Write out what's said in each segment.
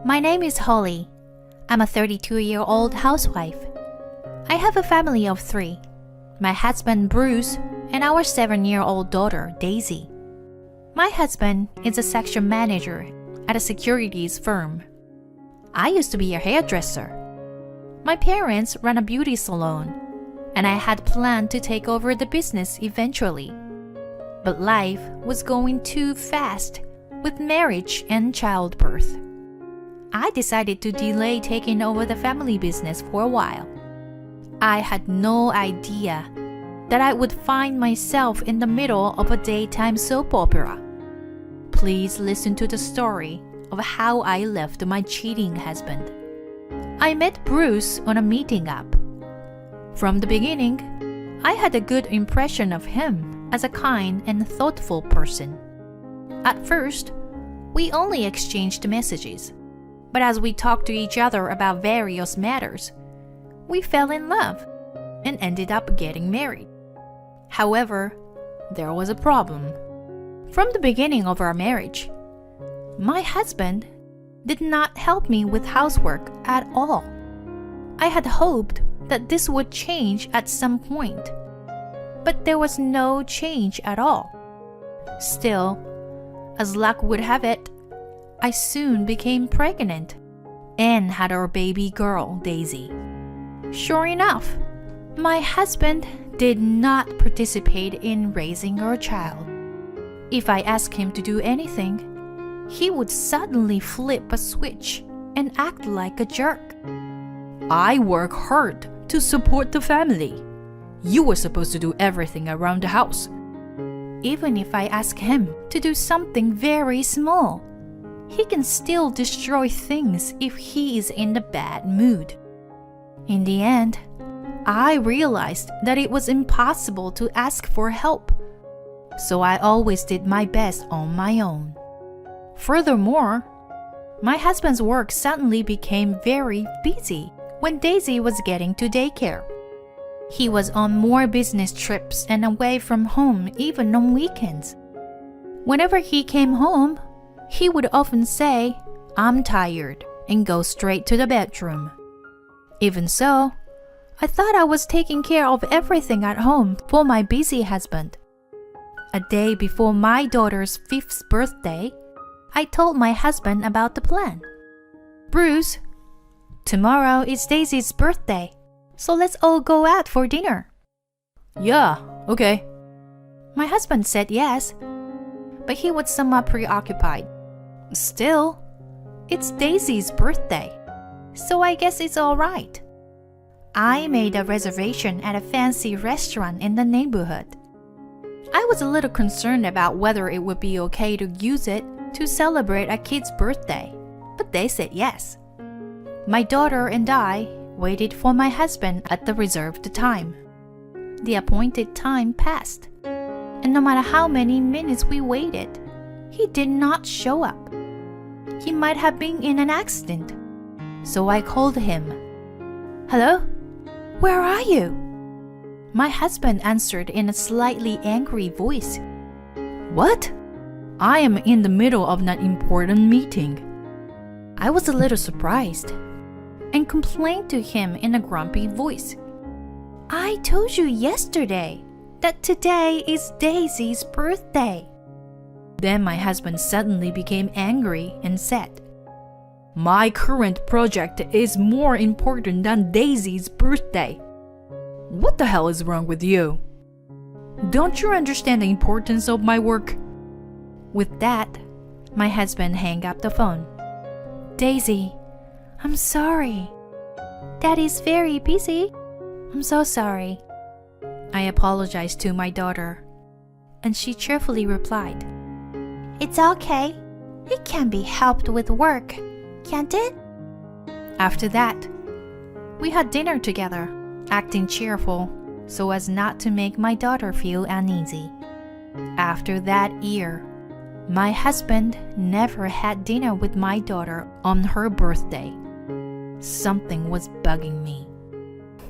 My name is Holly. I'm a 32-year-old housewife. I have a family of 3. My husband, Bruce, and our 7-year-old daughter, Daisy. My husband is a section manager at a securities firm. I used to be a hairdresser. My parents run a beauty salon, and I had planned to take over the business eventually. But life was going too fast with marriage and childbirth. I decided to delay taking over the family business for a while. I had no idea that I would find myself in the middle of a daytime soap opera. Please listen to the story of how I left my cheating husband. I met Bruce on a meeting app. From the beginning, I had a good impression of him as a kind and thoughtful person. At first, we only exchanged messages, but as we talked to each other about various matters, we fell in love and ended up getting married. However, there was a problem. From the beginning of our marriage, my husband did not help me with housework at all. I had hoped that this would change at some point, but there was no change at all. Still, as luck would have it, I soon became pregnant and had our baby girl, Daisy. Sure enough, my husband did not participate in raising our child. If I asked him to do anything, he would suddenly flip a switch and act like a jerk. I work hard to support the family. You were supposed to do everything around the house. Even if I ask him to do something very small, he can still destroy things if he is in a bad mood. In the end, I realized that it was impossible to ask for help, so I always did my best on my own. Furthermore, my husband's work suddenly became very busy when Daisy was getting to daycare. He was on more business trips and away from home even on weekends. Whenever he came home, he would often say, "I'm tired," and go straight to the bedroom. Even so, I thought I was taking care of everything at home for my busy husband. A day before my daughter's 5th birthday, I told my husband about the plan. "Bruce, tomorrow is Daisy's birthday, so let's all go out for dinner." Yeah, okay. My husband said yes, but he was somewhat preoccupied. Still, it's Daisy's birthday, so I guess it's all right. I made a reservation at a fancy restaurant in the neighborhood. I was a little concerned about whether it would be okay to use it to celebrate a kid's birthday, but they said yes. My daughter and I waited for my husband at the reserved time. The appointed time passed, and no matter how many minutes we waited, he did not show up. He might have been in an accident, so I called him. "Hello? Where are you?" My husband answered in a slightly angry voice. What? I am in the middle of an important meeting. I was a little surprised and complained to him in a grumpy voice. "I told you yesterday that today is Daisy's birthday." Then my husband suddenly became angry and said, My current project is more important than Daisy's birthday. What the hell is wrong with you? Don't you understand the importance of my work? With that, my husband hung up the phone. "Daisy, I'm sorry. Daddy's very busy. I'm so sorry." I apologized to my daughter, and she cheerfully replied, "It's okay. It can be helped with work, can't it?" After that, we had dinner together, acting cheerful so as not to make my daughter feel uneasy. After that year, my husband never had dinner with my daughter on her birthday. Something was bugging me.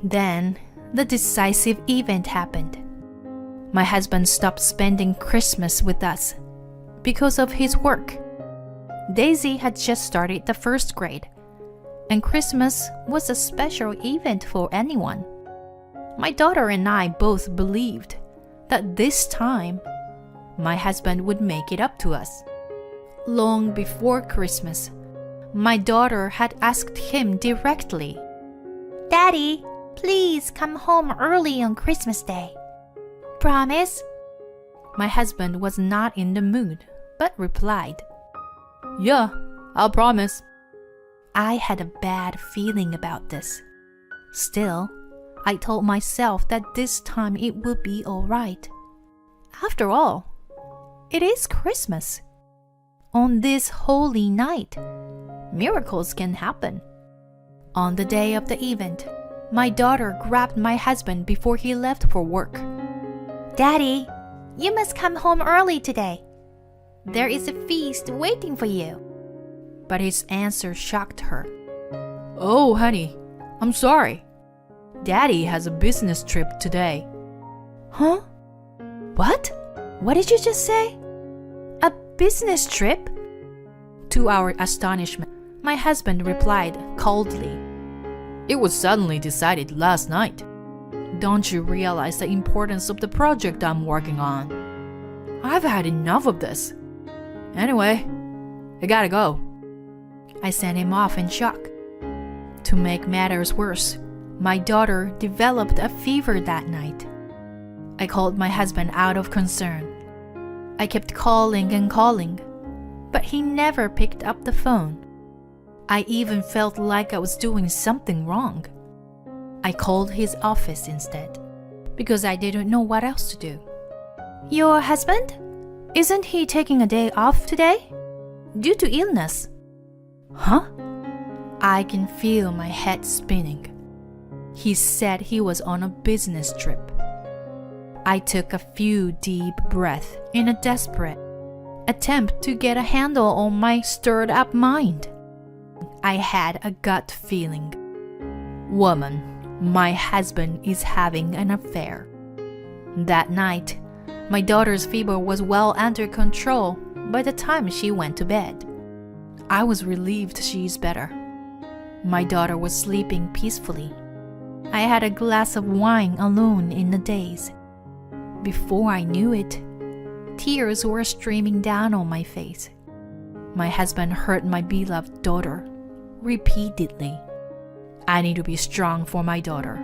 Then, the decisive event happened. My husband stopped spending Christmas with us because of his work. Daisy had just started the first grade, and Christmas was a special event for anyone. My daughter and I both believed that this time, my husband would make it up to us. Long before Christmas, my daughter had asked him directly, "Daddy, please come home early on Christmas Day. Promise?" My husband was not in the mood, but replied, "Yeah, I'll promise." I had a bad feeling about this. Still, I told myself that this time it would be all right. After all, it is Christmas. On this holy night, miracles can happen. On the day of the event, my daughter grabbed my husband before he left for work. "Daddy, you must come home early today. There is a feast waiting for you." But his answer shocked her. "Oh, honey, I'm sorry. Daddy has a business trip today." Huh? What? What did you just say? A business trip? To our astonishment, my husband replied coldly, "It was suddenly decided last night. Don't you realize the importance of the project I'm working on? I've had enough of this. Anyway, I gotta go." I sent him off in shock. To make matters worse, my daughter developed a fever that night. I called my husband out of concern. I kept calling and calling, but he never picked up the phone. I even felt like I was doing something wrong. I called his office instead, because I didn't know what else to do. "Your husband? Isn't he taking a day off today? Due to illness?" "Huh?" I can feel my head spinning. He said he was on a business trip. I took a few deep breaths in a desperate attempt to get a handle on my stirred-up mind. I had a gut feeling. Woman, my husband is having an affair. That night, my daughter's fever was well under control by the time she went to bed. I was relieved she's better. My daughter was sleeping peacefully. I had a glass of wine alone in the daze. Before I knew it, tears were streaming down on my face. My husband hurt my beloved daughter repeatedly. I need to be strong for my daughter.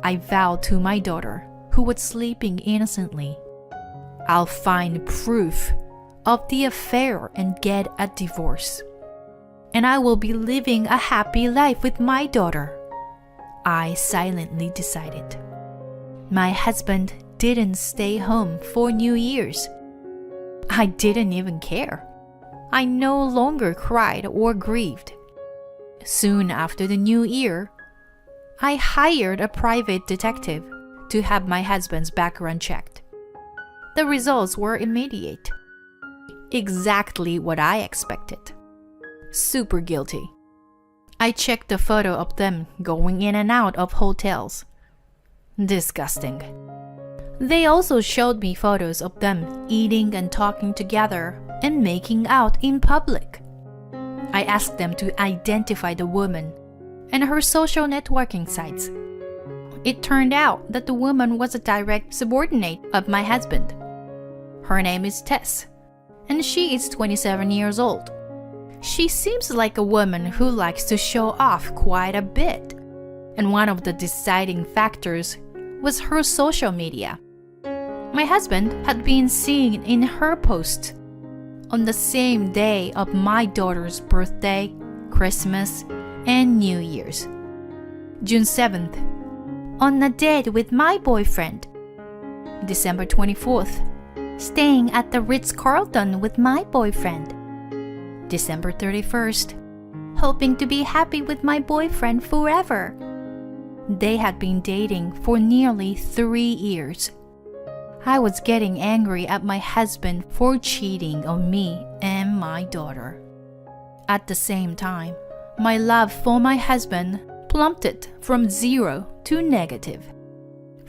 I vowed to my daughter, who was sleeping innocently, I'll find proof of the affair and get a divorce. And I will be living a happy life with my daughter. I silently decided. My husband didn't stay home for New Year's. I didn't even care. I no longer cried or grieved. Soon after the New Year, I hired a private detective to have my husband's background checked. The results were immediate. Exactly what I expected. Super guilty. I checked the photo of them going in and out of hotels. Disgusting. They also showed me photos of them eating and talking together and making out in public. I asked them to identify the woman and her social networking sites. It turned out that the woman was a direct subordinate of my husband. Her name is Tess, and she is 27 years old. She seems like a woman who likes to show off quite a bit, and one of the deciding factors was her social media. My husband had been seen in her posts on the same day of my daughter's birthday, Christmas, and New Year's. June 7th, on a date with my boyfriend. December 24th, staying at the Ritz-Carlton with my boyfriend. December 31st, hoping to be happy with my boyfriend forever. They had been dating for nearly 3 years. I was getting angry at my husband for cheating on me and my daughter. At the same time, my love for my husband plummeted from 0 to negative.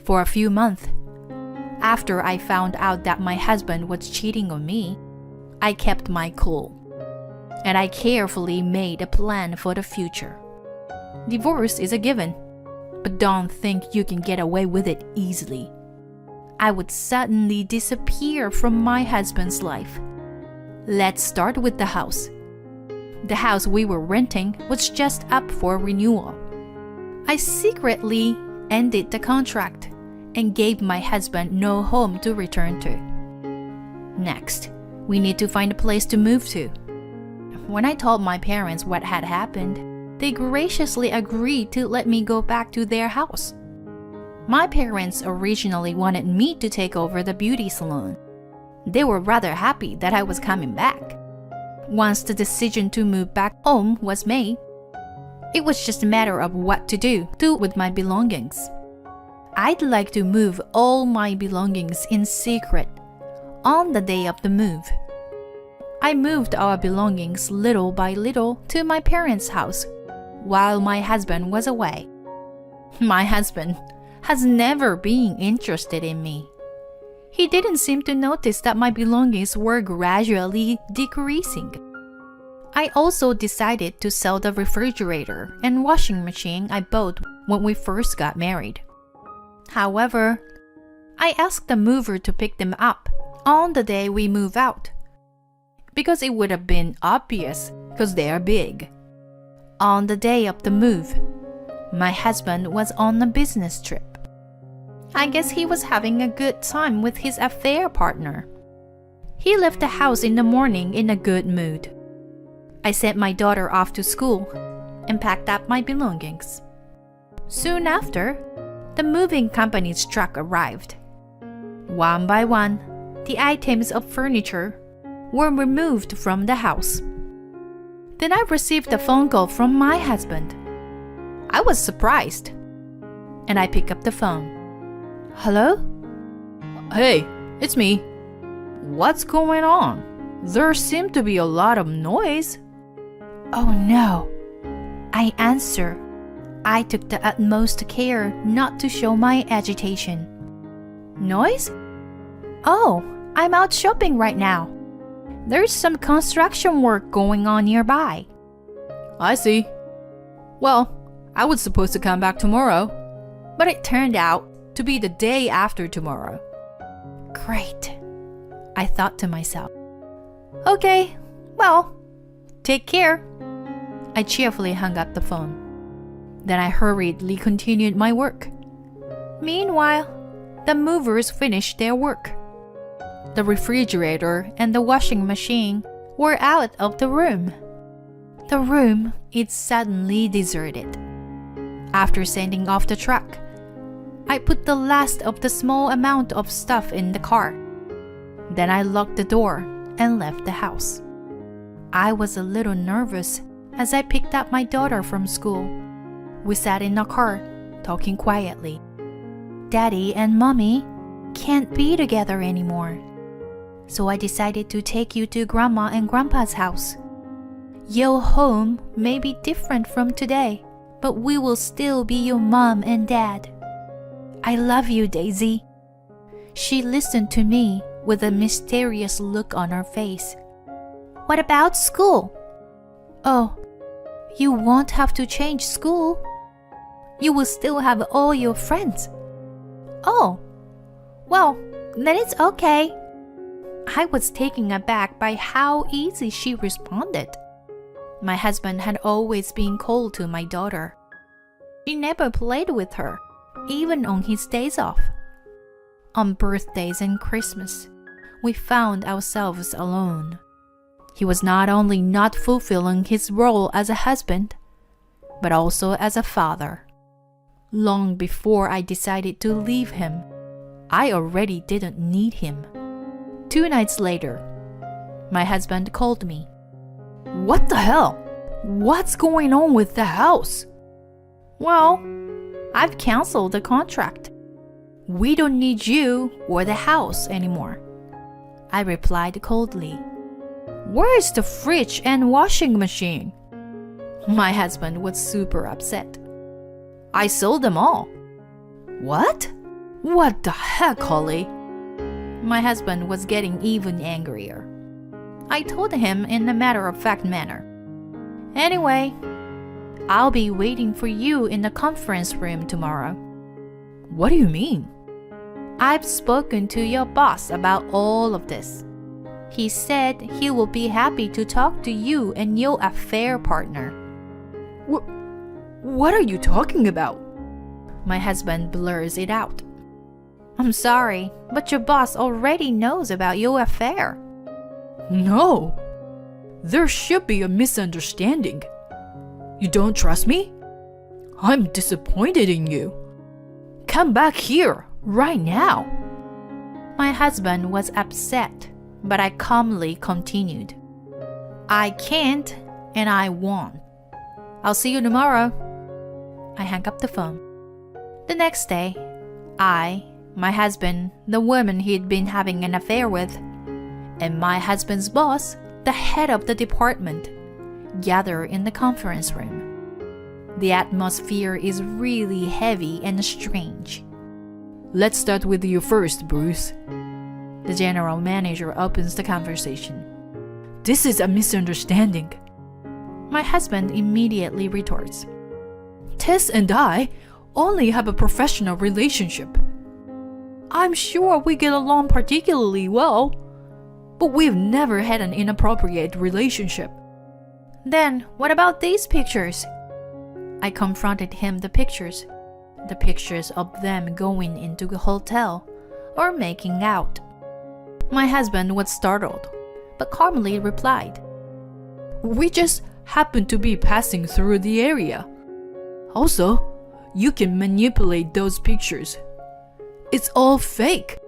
For a few months, after I found out that my husband was cheating on me, I kept my cool. and I carefully made a plan for the future. Divorce is a given, but don't think you can get away with it easily. I would suddenly disappear from my husband's life. Let's start with the house. The house we were renting was just up for renewal. I secretly ended the contract and gave my husband no home to return to. Next, we need to find a place to move to. When I told my parents what had happened, they graciously agreed to let me go back to their house. My parents originally wanted me to take over the beauty salon. They were rather happy that I was coming back. Once the decision to move back home was made, it was just a matter of what to do with my belongings. I'd like to move all my belongings in secret on the day of the move. I moved our belongings little by little to my parents' house while my husband was away. My husband has never been interested in me. He didn't seem to notice that my belongings were gradually decreasing. I also decided to sell the refrigerator and washing machine I bought when we first got married. However, I asked the mover to pick them up on the day we move out, because it would have been obvious because they are big. On the day of the move, my husband was on a business trip. I guess he was having a good time with his affair partner. He left the house in the morning in a good mood. I sent my daughter off to school and packed up my belongings. Soon after, the moving company's truck arrived. One by one, the items of furniture were removed from the house. Then I received a phone call from my husband. I was surprised, and I picked up the phone. Hello? Hey, it's me. What's going on? There seemed to be a lot of noise. Oh no. I answer. I took the utmost care not to show my agitation. Noise? Oh, I'm out shopping right now. There's some construction work going on nearby. I see. Well, I was supposed to come back tomorrow, but it turned out to be the day after tomorrow. Great, I thought to myself. Okay, well, take care. I cheerfully hung up the phone. Then I hurriedly continued my work. Meanwhile, the movers finished their work. The refrigerator and the washing machine were out of the room. The room is suddenly deserted. After sending off the truck, I put the last of the small amount of stuff in the car. Then I locked the door and left the house. I was a little nervous as I picked up my daughter from school. We sat in the car, talking quietly. Daddy and Mommy can't be together anymore. So I decided to take you to Grandma and Grandpa's house. Your home may be different from today, but we will still be your mom and dad. I love you, Daisy. She listened to me with a mysterious look on her face. What about school? Oh, you won't have to change school. You will still have all your friends. Oh, well, then it's okay. I was taken aback by how easy she responded. My husband had always been cold to my daughter. He never played with her, even on his days off. On birthdays and Christmas, we found ourselves alone. He was not only not fulfilling his role as a husband, but also as a father. Long before I decided to leave him, I already didn't need him. 2 nights later, my husband called me. What the hell? What's going on with the house? Well, I've canceled the contract. We don't need you or the house anymore. I replied coldly. Where is the fridge and washing machine? My husband was super upset. I sold them all. What? What the heck, Holly? My husband was getting even angrier. I told him in a matter-of-fact manner. Anyway, I'll be waiting for you in the conference room tomorrow. What do you mean? I've spoken to your boss about all of this. He said he will be happy to talk to you and your affair partner. What are you talking about? My husband blurs it out. I'm sorry, but your boss already knows about your affair. No. There should be a misunderstanding. You don't trust me? I'm disappointed in you. Come back here, right now. My husband was upset, but I calmly continued. I can't and I won't. I'll see you tomorrow. I hung up the phone. The next day, my husband, the woman he'd been having an affair with, and my husband's boss, the head of the department, gather in the conference room. The atmosphere is really heavy and strange. Let's start with you first, Bruce. The general manager opens the conversation. This is a misunderstanding. My husband immediately retorts. Tess and I only have a professional relationship. I'm sure we get along particularly well, but we've never had an inappropriate relationship. Then what about these pictures? I confronted him the pictures of them going into the hotel or making out. My husband was startled, but calmly replied, We just happened to be passing through the area. Also, you can manipulate those pictures. It's all fake.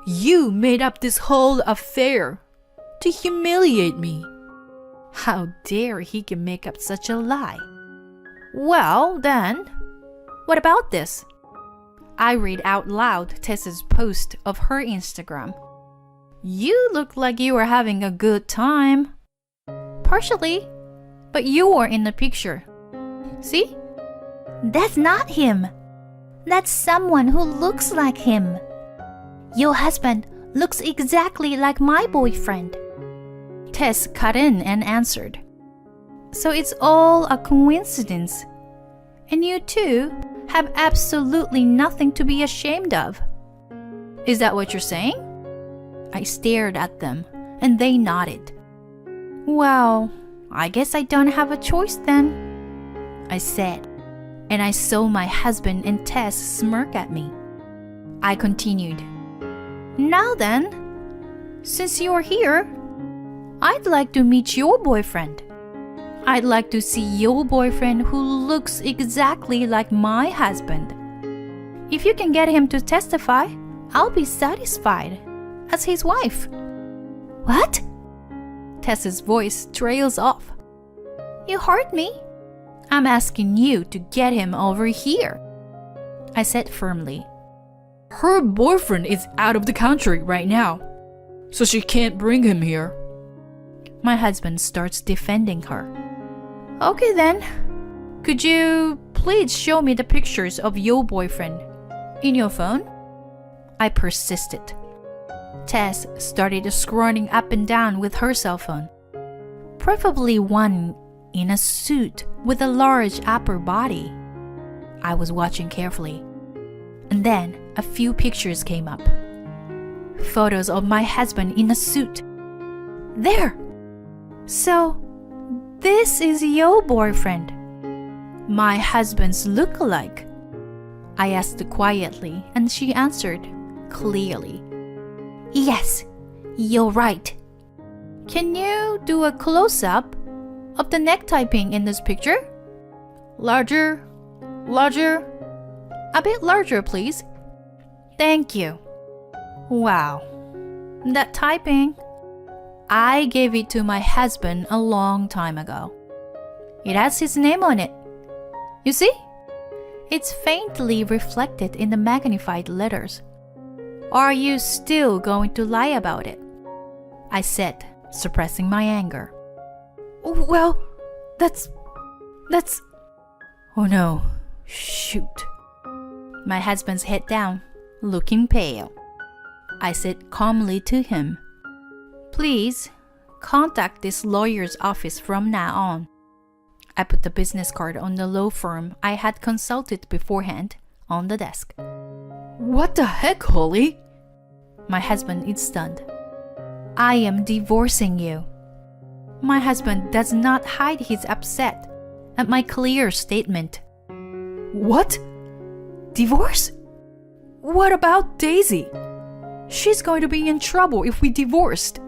You made up this whole affair to humiliate me. How dare he can make up such a lie? Well, then, what about this? I read out loud Tessa's post of her Instagram. You look like you were having a good time. Partially, but you were in the picture. See? That's not him. That's someone who looks like him. Your husband looks exactly like my boyfriend. Tess cut in and answered. So it's all a coincidence. And you two have absolutely nothing to be ashamed of. Is that what you're saying? I stared at them, and they nodded. Well, I guess I don't have a choice then, I said, and I saw my husband and Tess smirk at me. I continued. Now then, since you're here, I'd like to meet your boyfriend. I'd like to see your boyfriend who looks exactly like my husband. If you can get him to testify, I'll be satisfied as his wife. What? Tessa's voice trails off. You heard me. I'm asking you to get him over here, I said firmly. Her boyfriend is out of the country right now, so she can't bring him here. My husband starts defending her. Okay then, could you please show me the pictures of your boyfriend in your phone? I persisted. Tess started scrolling up and down with her cell phone. Preferably one in a suit with a large upper body. I was watching carefully. And then a few pictures came up. Photos of my husband in a suit. There! So, this is your boyfriend. My husband's look-alike. I asked quietly, and she answered clearly. Yes, you're right. Can you do a close-up of the necktie pin in this picture? Larger, a bit larger, please. Thank you. Wow, that typing. I gave it to my husband a long time ago. It has his name on it. You see? It's faintly reflected in the magnified letters. Are you still going to lie about it? I said, suppressing my anger. Well, that's... Oh no, shoot. My husband's head down, looking pale. I said calmly to him, Please, Contact this lawyer's office from now on. I put the business card on the law firm I had consulted beforehand on the desk. What the heck, Holly? My husband is stunned. I am divorcing you. My husband does not hide his upset at my clear statement. What? Divorce? What about Daisy? She's going to be in trouble if we divorced.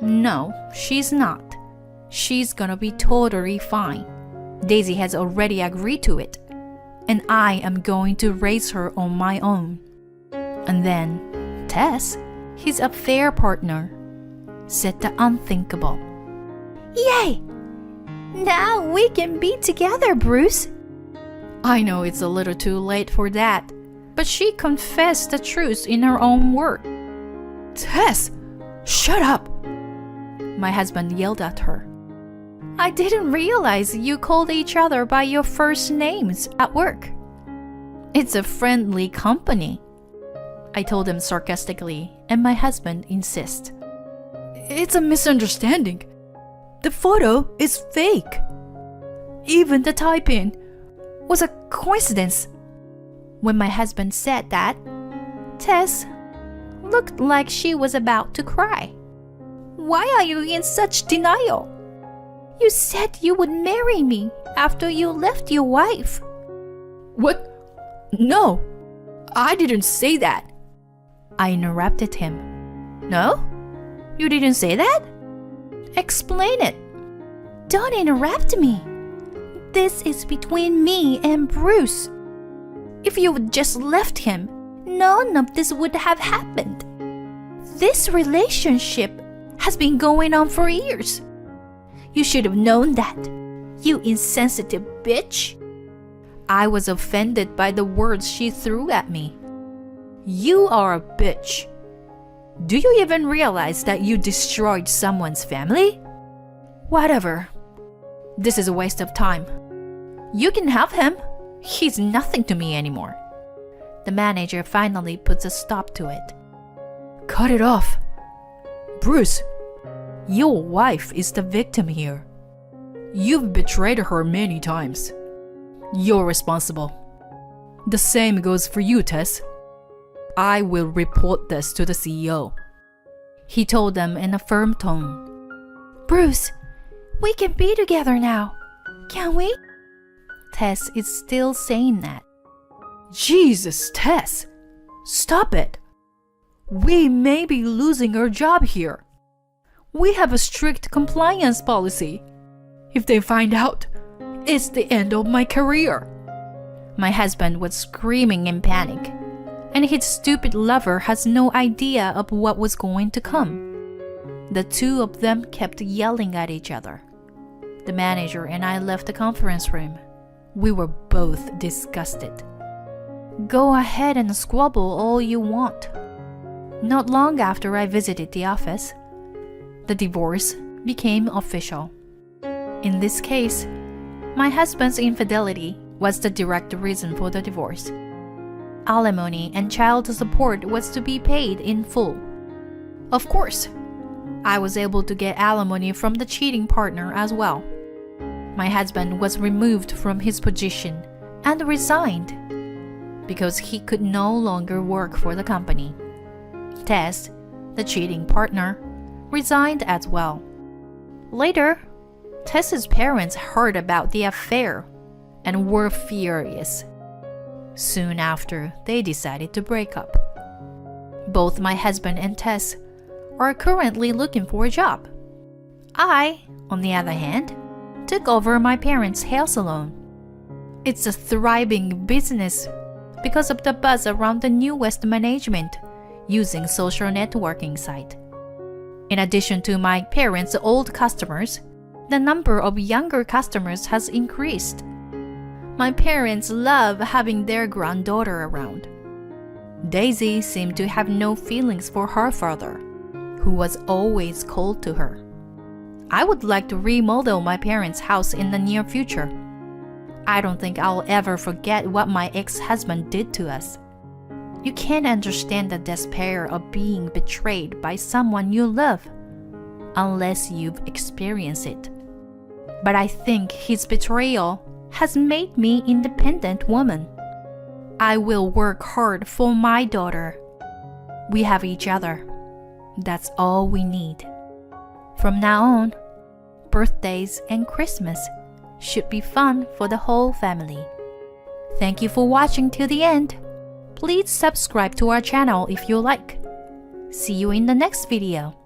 No, she's not. She's gonna be totally fine. Daisy has already agreed to it, and I am going to raise her on my own. And then Tess, his affair partner, said the unthinkable. Yay! Now we can be together, Bruce. I know it's a little too late for that, but she confessed the truth in her own words. Tess, shut up! My husband yelled at her. I didn't realize you called each other by your first names at work. It's a friendly company, I told him sarcastically, and my husband insists. It's a misunderstanding. The photo is fake. Even the type-in was a coincidence. When my husband said that, Tess looked like she was about to cry. Why are you in such denial? You said you would marry me after you left your wife. What? No, I didn't say that. I interrupted him. No? You didn't say that? Explain it. Don't interrupt me. This is between me and Bruce. If you had just left him, none of this would have happened. This relationship has been going on for years. You should have known that, you insensitive bitch. I was offended by the words she threw at me. You are a bitch. Do you even realize that you destroyed someone's family? Whatever. This is a waste of time. You can have him. He's nothing to me anymore. The manager finally puts a stop to it. Cut it off. Bruce, your wife is the victim here. You've betrayed her many times. You're responsible. The same goes for you, Tess. I will report this to the CEO. He told them in a firm tone. Bruce, we can be together now, can we? Tess is still saying that. Jesus, Tess, stop it. We may be losing our job here. We have a strict compliance policy. If they find out, it's the end of my career. My husband was screaming in panic, and his stupid lover has no idea of what was going to come. The two of them kept yelling at each other. The manager and I left the conference room. We were both disgusted. Go ahead and squabble all you want. Not long after I visited the office, the divorce became official. In this case, my husband's infidelity was the direct reason for the divorce. Alimony and child support was to be paid in full. Of course, I was able to get alimony from the cheating partner as well. My husband was removed from his position and resigned because he could no longer work for the company. Tess, the cheating partner, resigned as well. Later, Tess's parents heard about the affair and were furious. Soon after, they decided to break up. Both my husband and Tess are currently looking for a job. I, on the other hand, took over my parents' hair salon. It's a thriving business because of the buzz around the newest management using social networking site. In addition to my parents' old customers, the number of younger customers has increased. My parents love having their granddaughter around. Daisy seemed to have no feelings for her father, who was always cold to her. I would like to remodel my parents' house in the near future. I don't think I'll ever forget what my ex-husband did to us. You can't understand the despair of being betrayed by someone you love. unless you've experienced it. But I think his betrayal has made me an independent woman. I will work hard for my daughter. We have each other. That's all we need. From now on, birthdays and Christmas should be fun for the whole family. Thank you for watching till the end. Please subscribe to our channel if you like. See you in the next video.